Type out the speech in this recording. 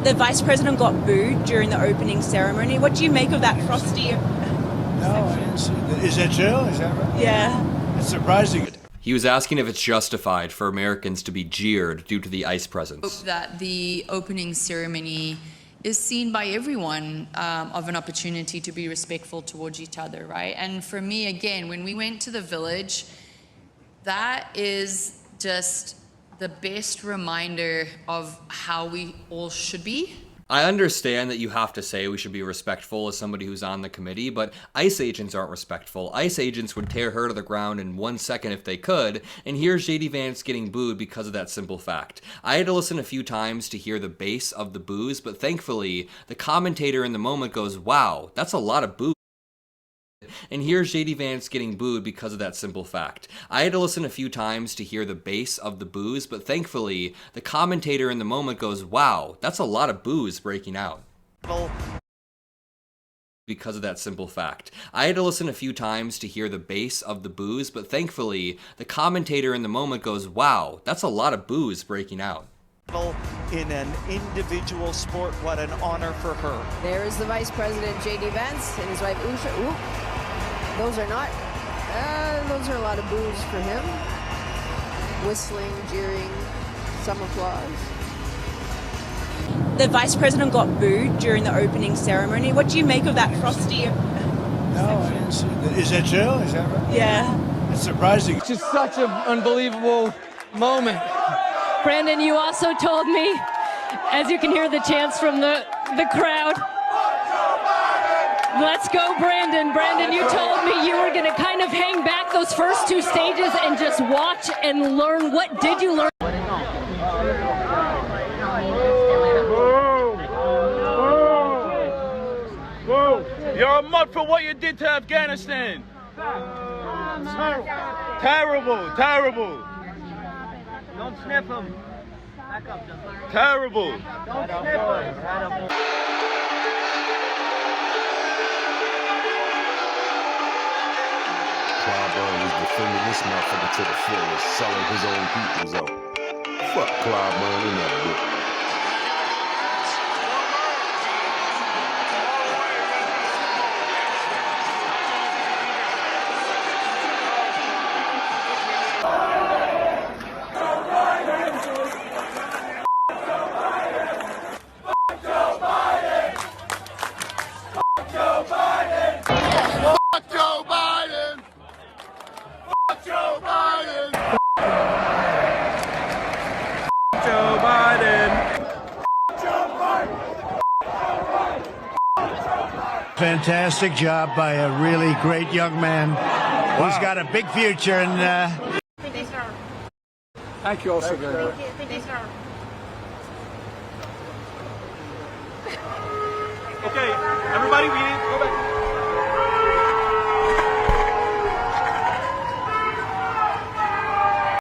The Vice President got booed during the opening ceremony. What do you make of that, Frosty? No, I didn't see that. Is that true? Is that right? Yeah. It's surprising. He was asking if it's justified for Americans to be jeered due to the ICE presence. That the opening ceremony is seen by everyone of an opportunity to be respectful towards each other, right? And for me, again, when we went to the village, that is just the best reminder of how we all should be. I understand that you have to say we should be respectful as somebody who's on the committee, but ICE agents aren't respectful. ICE agents would tear her to the ground in 1 second if they could, and here's JD Vance getting booed because of that simple fact. I had to listen a few times to hear the base of the boos, but thankfully, the commentator in the moment goes, wow, that's a lot of boos. And here's JD Vance getting booed because of that simple fact. I had to listen a few times to hear the base of the boos, but thankfully, the commentator in the moment goes, wow, that's a lot of boos breaking out. Because of that simple fact. I had to listen a few times to hear the base of the boos, but thankfully, the commentator in the moment goes, wow, that's a lot of boos breaking out. In an individual sport, what an honor for her. There is the Vice President, J.D. Vance, and his wife, Usha. Ooh, those are not, those are a lot of boos for him. Whistling, jeering, some applause. The Vice President got booed during the opening ceremony. What do you make of that, Frosty? No, I didn't see that. Is that true? Is that right? Yeah. It's surprising. It's just such an unbelievable moment. Brandon, you also told me, as you can hear the chants from the crowd, let's go, Brandon. Brandon, you told me you were going to kind of hang back those first two stages and just watch and learn. What did you learn? You're a mud for what you did to Afghanistan. Terrible, terrible. Don't sniff him. Back up, terrible. Don't sniff him. Clyburn was defending this motherfucker to the fullest, selling his own peoples out. Fuck Clyburn in that bitch. Fantastic job by a really great young man who's got a big future. And Thank you also very much. Okay, everybody,